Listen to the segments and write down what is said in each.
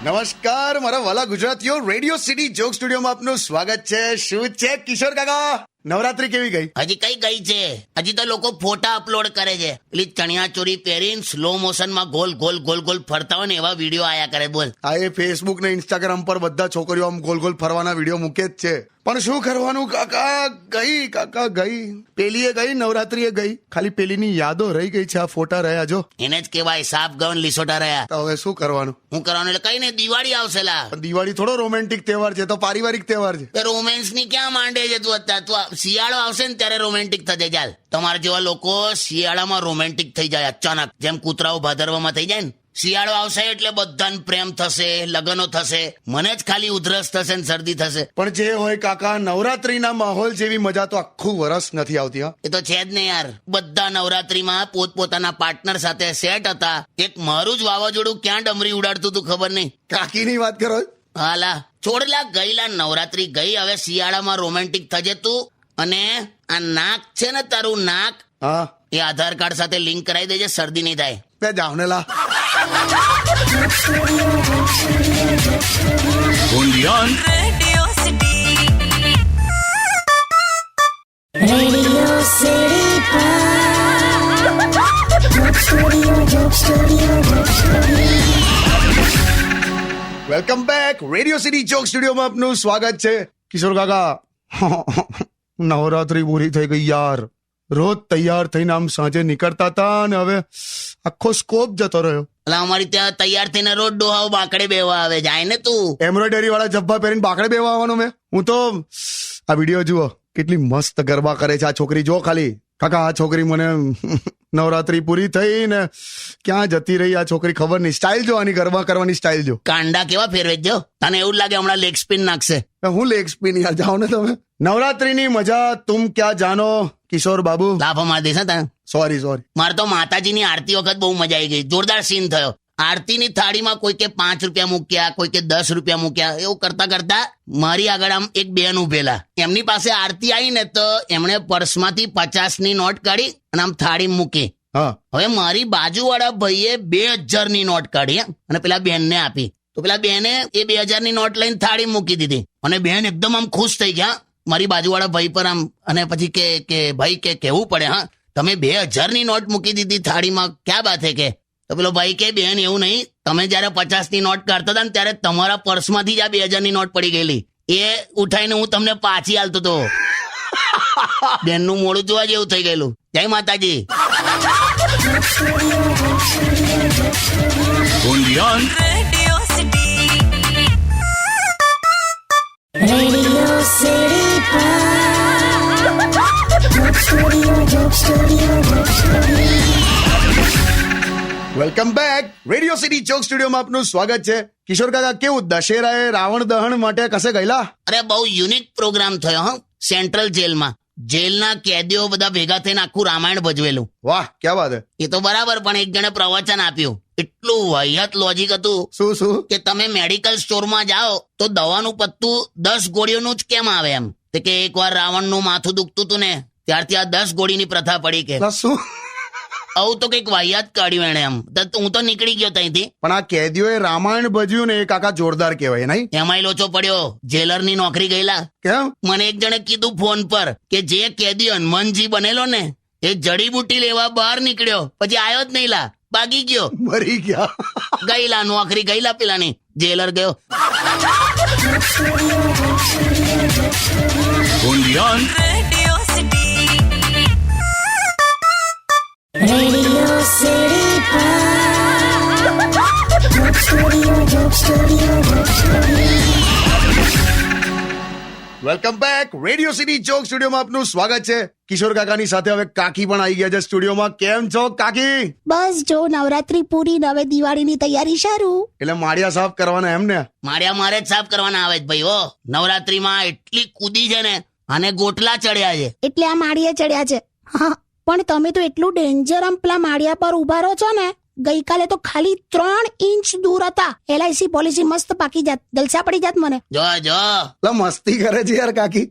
નમસ્કાર મારા વાલા ગુજરાતીઓ, રેડિયો સિટી જોક સ્ટુડિયોમાં આપનું સ્વાગત છે. શું છે કિશોર કાકા, નવરાત્રી કેવી ગઈ? હજી કઈ ગઈ છે? હજી તો લોકો ફોટા અપલોડ કરે છે. પેલી ચણિયા ચોરી પહેરીને સ્લો મોશન માં ગોલ ગોલ ગોલ ગોલ ફરતા હોય ને એવા વિડીયો આયા કરે. બોલ, આ એ ફેસબુક ને ઇન્સ્ટાગ્રામ પર બધા છોકરીઓ આમ ગોલ ગોલ ફરવાના વિડીયો મૂકે જ છે. પણ શું કરવાનું કાકા, ગઈ પેલી એ ગઈ, નવરાત્રી એ ગઈ, ખાલી પેલીની યાદો રહી ગઈ છે. આ ફોટા રહ્યા જો, એને જ કેવાય સાફ ગવન લીસોટા રહ્યા. તો હવે શું કરવાનું? હું કરવાનું એટલે કઈ નહીં, દિવાળી આવશે લા. પણ દિવાળી થોડો રોમેન્ટિક તહેવાર છે, તો પારિવારિક તહેવાર છે. રોમેન્સ ની ક્યાં માંડે છે તું અત્યારે? તું શિયાળો આવશે ને ત્યારે રોમેન્ટિક થશે. ચાલ, તમારા જેવા લોકો શિયાળામાં રોમેન્ટિક થઈ જાય અચાનક, જેમ કૂતરાઓ ભાદરવામાં થઈ જાય ને. શિયાળો આવશે એટલે બધાને પ્રેમ થશે, લગ્નો થશે. મને જ ખાલી ઉધરસ થશે ને શરદી થશે. પણ જે હોય કાકા, નવરાત્રીના માહોલ જેવી મજા તો આખું વરસ નથી આવતી. હા, એ તો છે જ ને યાર. બધા નવરાત્રીમાં પોતપોતાના પાર્ટનર સાથે સેટ હતા. એક મારું જ વાવાઝોડું ક્યાં ડમરી ઉડાડતું તું ખબર નહીં. કાકીની વાત કરો? હાલા છોડલા, ગઈલા નવરાત્રી ગઈ. હવે શિયાળામાં રોમેન્ટિક થજે તું. અને આ નાક છે ને તારું નાક, હા, એ આધાર કાર્ડ સાથે લિંક કરાવી દેજે, શરદી નહીં થાય. બે જાવ ને લા. Radio City. Radio City welcome back. Radio city joke સ્ટુડિયોમાં આપનું સ્વાગત છે. કિશોર કાકા, નવરાત્રી પૂરી થઈ ગઈ યાર. રોજ તૈયાર થઈને આમ સાંજે નીકળતા હતા અને હવે આખો સ્કોપ જતો રહ્યો. એટલે અમારી ત્યાં તૈયાર થઈને રોજ ડોહાઓ બાકડે બેવા આવે. જાય ને તું. એમ્બ્રોઇડરી વાળા જબ્બા પહેરીને બાકડે બેવા આવવાનો મેં. હું તો આ વિડીયો જુઓ, કેટલી મસ્ત ગરબા કરે છે આ છોકરી. જો ખાલી કાકા, આ છોકરી મને નવરાત્રી પૂરી થઈ ને ક્યાં જતી રહી આ છોકરી ખબર નહીં. સ્ટાઇલ જો, આની ગરબા કરવાની સ્ટાઇલ જો. કાંડા કેવા ફેરવે જો. તને એવું લાગે હમણાં લેગ સ્પિન નાખશે? હું લેગ સ્પિન યાર, જાઓ ને તમે. નવરાત્રીની મજા તુમ ક્યાં જાનો કિશોર બાબુ. લાફો માર દઈશ તને. સોરી. મારે તો માતાજીની આરતી વખત બહુ મજા આવી ગઈ. જોરદાર સીન થયો. આરતીની થાળીમાં કોઈ કે 5 રૂપિયા મૂક્યા, કોઈ કે 10 રૂપિયા મૂક્યા. એવું કરતા કરતા મારી આગળ આમ એક બેન ઉભેલા. એમની પાસે આરતી આવી ને તો એમણે પર્સમાંથી 50ની નોટ કાઢી અને આમ થાળી મૂકી. હા, હવે મારી બાજુવાળા ભાઈએ 2000ની નોટ કાઢી અને પેલા બેનને આપી. તો પેલા બેને એ 2000ની નોટ લઈને થાળી મૂકી દીધી અને બેન એકદમ આમ ખુશ થઈ ગયા મારી બાજુવાળા ભાઈ પર આમ. અને પછી કે ભાઈ કે કહેવું પડે, હા તમે 2000ની નોટ મૂકી દીધી થાળીમાં, ક્યાં બાત હે કે. તો પેલો ભાઈ કે બેન એવું નહીં, તમે જયારે 50ની નોટ કાઢતા હતા ને ત્યારે તમારા પર્સમાંથી જ આ 2000ની નોટ પડી ગયેલી. એ ઉઠાઈને હું તમને પાછી આલતો હતો. બેનનું મોડું જોવા જેવું થઈ ગયેલું. જય માતાજી. Radio City. Radio City. Welcome back. Radio city joke સ્ટુડિયોમાં આપનું સ્વાગત છે. કિશોર કાકા, કેવું દશેરાએ રાવણ દહન માટે કસે ગયેલા? અરે બહુ યુનિક પ્રોગ્રામ થયો. હા, સેન્ટ્રલ જેલમાં જેલના કેદીઓ બધા ભેગા થઈને આખું રામાયણ ભજવેલું. વાહ, ક્યાં વાત હે. એ તો બરાબર, પણ એક જણે પ્રવચન આપ્યું. એટલું વાહિયાત લોજિક હતું. શું? કે તમે મેડિકલ સ્ટોરમાં જાઓ તો દવાનું પત્તું 10 ગોળીઓનું જ કેમ આવે એમ. કે એકવાર રાવણનું માથું દુખતું હતું ને ત્યારથી આ 10 ગોળીની પ્રથા પડી. કે શું આવું તો કઈક વાહિયાત કાઢ્યું એને એમ. હું તો નીકળી ગયો ત્યાંથી. પણ આ કેદીઓએ રામાયણ ભજ્યું ને એ કાકા જોરદાર કહેવાય નહીં? એમાંય લોચો પડ્યો. જેલરની નોકરી ગયેલા. કેમ? મને એક જણે કીધું ફોન પર કે જે કેદી હનુમાનજી બનેલો ને એ જડીબુટી લેવા બહાર નીકળ્યો, પછી આવ્યો જ નહીં લા, ભાગી ગયો. મરી ગયા. ગયેલા નોકરી ગયેલા પેલાની. જેલર ગયો. Radio City. Radio City. Welcome back. Radio city joke સ્ટુડિયોમાં આપનું સ્વાગત છે. કિશોર કાકાની સાથે હવે કાકી પણ આવી ગયા છે સ્ટુડિયોમાં. કેમ છો કાકી? બસ જો નવરાત્રી પૂરી ને હવે દિવાળીની તૈયારી શરૂ. એટલે માળિયા સાફ કરવાના એમ ને? મારે જ સાફ કરવાના આવે જ ભાઈ. હો, નવરાત્રીમાં એટલી કૂદી છે ને, આને ગોટલા ચડ્યા છે. એટલે આ માળિયા ચડ્યા છે. હા, પણ તમે તો એટલું ડેન્જર આમ પેલા માળિયા પર ઉભા રહો છો ને, ગઈકાલે તો ખાલી 3 ઇંચ દૂર હતા. LIC પોલિસી મસ્ત પાકી જાત, જલસા પડી જાત મને. જો લા મસ્તી કરે છે યાર કાકી.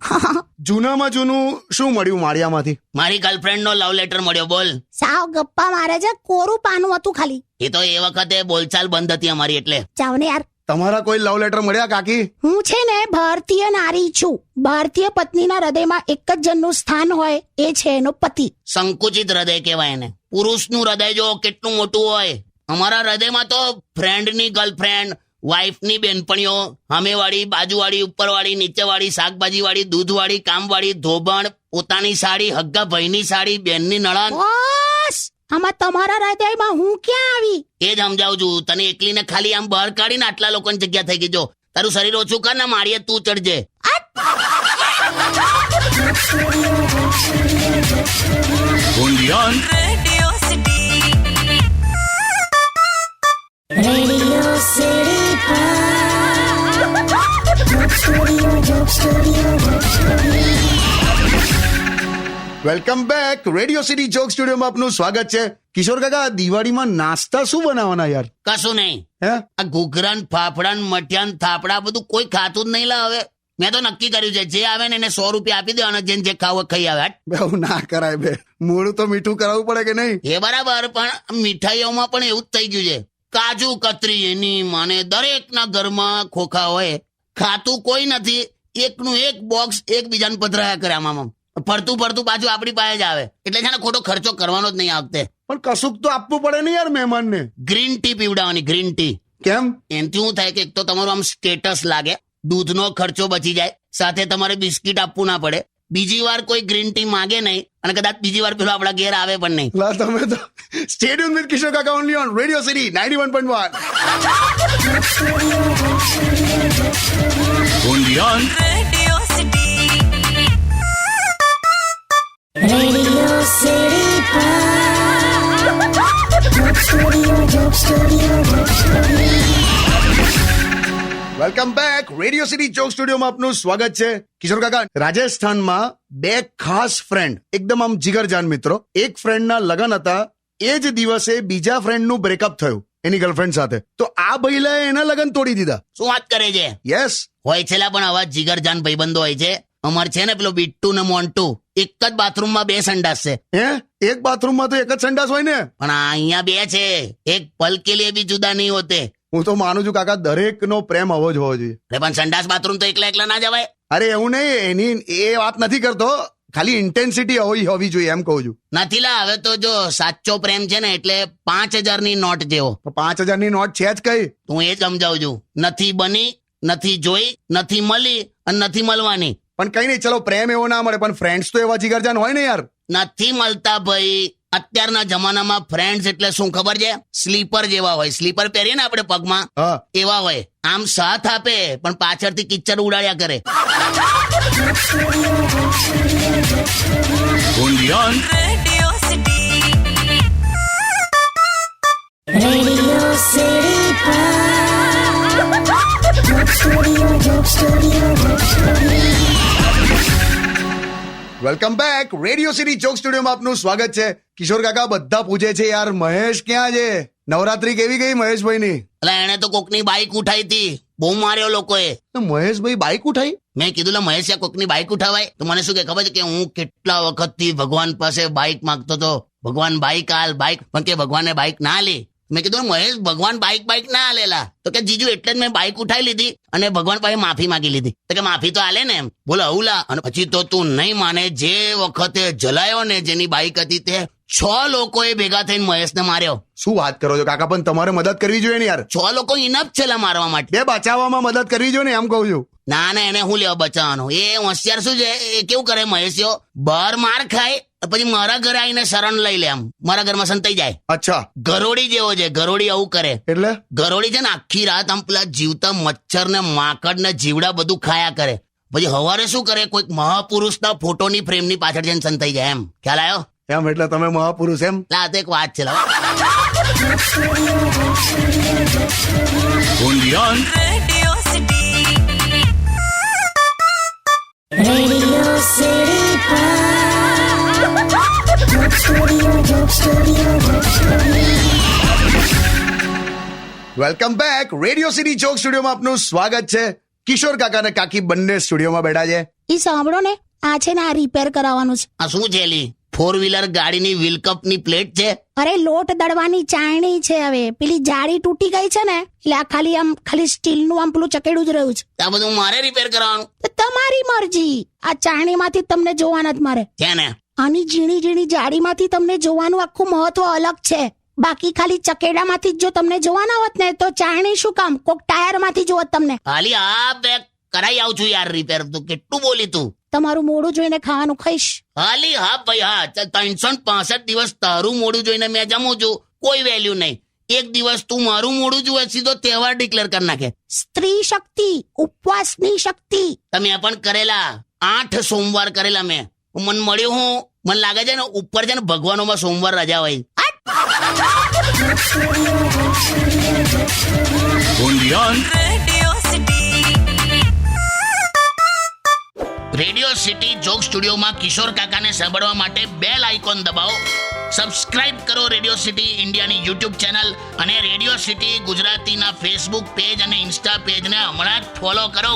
જૂનામાં જૂનું શું મળ્યું માળિયામાંથી? મારી ગર્લફ્રેન્ડ નો લવ લેટર મળ્યો. બોલ. સાવ ગપ્પા મારે છે, કોરું પાનું હતું ખાલી. એ તો એ વખતે બોલચાલ બંધ હતી અમારી એટલે. જાવ ને યાર. તમારા કોઈ લવ લેટર મળ્યા કાકી? હું છે ને ભારતીય નારી છું. ભારતીય પત્નીના હૃદયમાં એક જ જણનું સ્થાન હોય, એ છે એનો પતિ. સંકુચિત હૃદય કહેવાય એને. પુરુષનું હૃદય જો કેટલું મોટું હોય. અમારા હૃદયમાં તો ફ્રેન્ડની ગર્લફ્રેન્ડ, વાઈફની બેનપણીઓ, સામેવાળી, બાજુવાળી, ઉપરવાળી, નીચેવાળી, શાકભાજીવાળી, દૂધવાળી, કામવાળી, ધોબણ, પોતાની સાડી, હગ્ગા ભાઈની સાડી, બેનની નણંદ. બસ આમાં તમારા હૃદયમાં હું ક્યાં આવી? એ જ સમજાવું છું તને. એકલીને ખાલી આમ બહાર કાઢીને આટલા લોકોની જગ્યા થઈ ગઈ. જો તારું શરીર ઓછું કર ને, મારીએ તું ચડજે. Radio City. Radio City. Welcome back. Radio city joke સ્ટુડિયોમાં આપનું સ્વાગત છે. કિશોર કાકા, દિવાળીમાં નાસ્તા શું બનાવવાના યાર? કશું નહીં. હે આ ઘૂઘરાન, ફાફડાન, મઠિયાન, થાપડા બધું કોઈ ખાતું જ નહીં. લા હવે મેં તો નક્કી કર્યું છે, જે આવે ને એને 100 રૂપિયા આપી દેવાના, જેને જે ખાવું હોય ખાઈ આવે. હટ. બે હું ના કરાય બે. મોડું તો મીઠું કરાવવું પડે કે નહીં? એ બરાબર, પણ મીઠાઈઓમાં પણ એવું જ થઈ ગયું છે. કાજુ કતરી એની માને દરેકના ઘરમાં ખોખા હોય, ખાતું કોઈ નથી. એકનું એક બોક્સ એકબીજાને પધરાયા કરે. આમાં ફરતું પાછું આપણી પાસે જ આવે. એટલે છે ને ખોટો ખર્ચો કરવાનો જ નહીં આ વખતે. પણ કશુંક તો આપવું પડે ને યાર મહેમાનને. ગ્રીન ટી પીવડાવવાની. Green tea. કેમ? એનાથી શું થાય કે એક તો તમારું આમ સ્ટેટસ લાગે, દૂધનો ખર્ચો બચી જાય, સાથે તમારે બિસ્કિટ આપવું ના પડે, બીજી વાર કોઈ ગ્રીન ટી માંગે નહીં, અને કદાચ બીજી વાર પેલો આપણા ઘેર આવે પણ નહીં. લા તમે તો સ્ટેડિયમ વિથ કિશોર કાકા only on radio city 91.1. Radio City. Radio City. Welcome back. Radio city joke સ્ટુડિયોમાં આપનું સ્વાગત છે. કિશોર કાકા, રાજસ્થાનમાં 2 ખાસ ફ્રેન્ડ, એકદમ આમ જીગરજાન મિત્રો, એક ફ્રેન્ડના લગ્ન હતા. એ જ દિવસે બીજા ફ્રેન્ડનું બ્રેકઅપ થયું એની ગર્લફ્રેન્ડ સાથે. તો આ ભઈલાએ એના લગ્ન તોડી દીધા. શું વાત કરે છે? યસ. હોય છેલ્લા, પણ આવા જીગરજાન ભાઈબંધો હોય છે. અમાર છે ને પેલો બિટ્ટુ ને મોન્ટુ, એક જ બાથરૂમમાં 2 સંડાસ છે. હે? એક બાથરૂમમાં તો એક જ સંડાસ હોય ને? પણ આ અહીંયા 2 છે. એક પલ કે લીએ ભી જુદા નહીં હોતે. હું તો માનું છું કાકા, દરેકનો પ્રેમ આવો જ હોવો જોઈએ. અરે પણ સંડાસ બાથરૂમ તો એકલા ના જવાય. અરે એવું નહીં, એની એ વાત નથી કરતો. ખાલી ઇન્ટેન્સિટી હોવી જોઈએ એમ કહું છું. નથી લા, હવે તો જો સાચો પ્રેમ છે ને એટલે 5000 ની નોટ જેવો. તો 5000 ની નોટ છે જ કઈ? હું એ જ સમજાવું છું. નથી બની, નથી જોઈ, નથી મળી અને નથી મળવાની. પણ કઈ નહીં, ચલો પ્રેમ એવો ના મળે, પણ ફ્રેન્ડ્સ તો એવા જીગરજાન હોય ને યાર. નથી મળતા ભાઈ. અત્યારના જમાનામાં ફ્રેન્ડ્સ એટલે શું ખબર છે? સ્લીપર જેવા હોય. સ્લીપર પહેરીએ ને આપણે પગમાં, હા. એવા હોય. આમ સાથ આપે પણ પાછળથી કિચ્ચર ઉડાડ્યા કરે. Radio City. Radio City. Welcome back. Radio city joke સ્ટુડિયોમાં આપનું સ્વાગત છે. કિશોર કાકા, બધા પૂછે છે યાર મહેશ ક્યાં છે? નવરાત્રી કેવી ગઈ મહેશભાઈની? એટલે એને તો કોકની બાઈક ઉઠાઈ હતી. બહુ માર્યો લોકોએ. તો મહેશભાઈ બાઈક ઉઠાઈ? મેં કીધું લે મહેશ, કોકની બાઈક ઉઠાવાય? તો મને શું કે ખબર છે કે હું કેટલા વખતથી ભગવાન પાસે બાઈક માંગતો હતો. ભગવાન બાઈક હાલ, બાઈક. પણ કે ભગવાને બાઈક ના લે. મેં કીધું મહેશ, ભગવાન બાઈક ના આલેલા. તો કે જીજુ એટલે જ મેં બાઈક ઉઠાઈ લીધી અને ભગવાન પાસે માફી માંગી લીધી. તો કે માફી તો આલે ને એમ. બોલો અવલા. અને પછી તો તું નહીં માને, જે વખતે જલાયો ને જેની બાઈક હતી તે 6 લોકોએ ભેગા થઈને મહેશને માર્યો. શું વાત કરો છો કાકા? પણ તમારે મદદ કરવી જોઈએ ને યાર. 6 લોકો ઇનફ છે લા મારવા માટે. બે બચાવવામાં મદદ કરવી જોઈએ ને એમ કહું છું. ના એને હું લેવા બચાવવાનું? એ હોશિયાર શું છે, એ કેવું કરે મહેશિયો, બહાર માર ખાય પછી મારા ઘરે આવીને શરણ લઈ લે. આમ મારા ઘરમાં સંતાઈ જાય. અચ્છા. ગરોડી જેવો છે. ગરોડી આવું કરે. એટલે ગરોડી છે ને આખી રાત આમ પેલા જીવતા મચ્છર ને માંકડ ને જીવડા બધું ખાયા કરે. પછી હવારે શું કરે, કોઈક મહાપુરુષના ફોટોની ફ્રેમની પાછળ જઈને સંતાઈ જાય. એમ ખ્યાલ આવ્યો? એમ એટલે તમે મહાપુરુષ એમ? લા તો એક વાત છે. Radio City. Radio City. Welcome back. Radio city joke સ્ટુડિયોમાં આપનું સ્વાગત છે. કિશોર કાકા અને કાકી બંને સ્ટુડિયોમાં બેઠા છે. એ સાંભળો ને, આ છે ને, આ રિપેર કરાવવાનું છે. આ શું છે લી? 4-વ્હીલર ગાડીની વ્હીલ કપની પ્લેટ છે? અરે લોટ દળવાની ચાયણી છે. હવે પેલી જાળી તૂટી ગઈ છે ને, એટલે આ ખાલી સ્ટીલનું આમ પેલું ચકેડું જ રહ્યું છે. આ બધું મારે રિપેર કરવાનું તો તમારી મરજી. આ ચાયણીમાંથી તમને જોવાના જ મારે. છે ને? આની ઝીણી ઝીણી જાળીમાંથી તમને જોવાનું આખું મહત્વ અલગ છે. બાકી ખાલી ચકેડામાંથી જ જો તમને જોવાના હોત ને, તો ચાયણી શું કામ? કોક ટાયરમાંથી જોત તમને. ખાલી આ બે કરાઈ આવું છું યાર રિપેર. તું કેટલું બોલી તું? તમારું મોડું જોઈને ખાવાનું ખાઈશ. હાલી હા ભાઈ હા. 365 દિવસ તારું મોડું જોઈને મેં જમું છું, કોઈ વેલ્યુ નહીં. એક દિવસ તું મારું મોડું જુએ, સીધો તહેવાર ડિક્લેર કરી નાખે. સ્ત્રી શક્તિ, ઉપવાસની શક્તિ. તમે પણ કરેલા 8 સોમવાર કરેલા મેં. મને મળ્યું હું, મને લાગે છે ને ઉપર છે ને ભગવાનોમાં સોમવાર રજા હોય. Radio City. Radio city joke સ્ટુડિયોમાં કિશોર કાકાને સાંભળવા માટે બેલ આઇકોન દબાવો. સબસ્ક્રાઇબ કરો રેડિયો સિટી ઇન્ડિયાની યુટ્યુબ ચેનલ અને રેડિયો સિટી ગુજરાતીના ફેસબુક પેજ અને ઇન્સ્ટા પેજને હમણાં જ ફોલો કરો.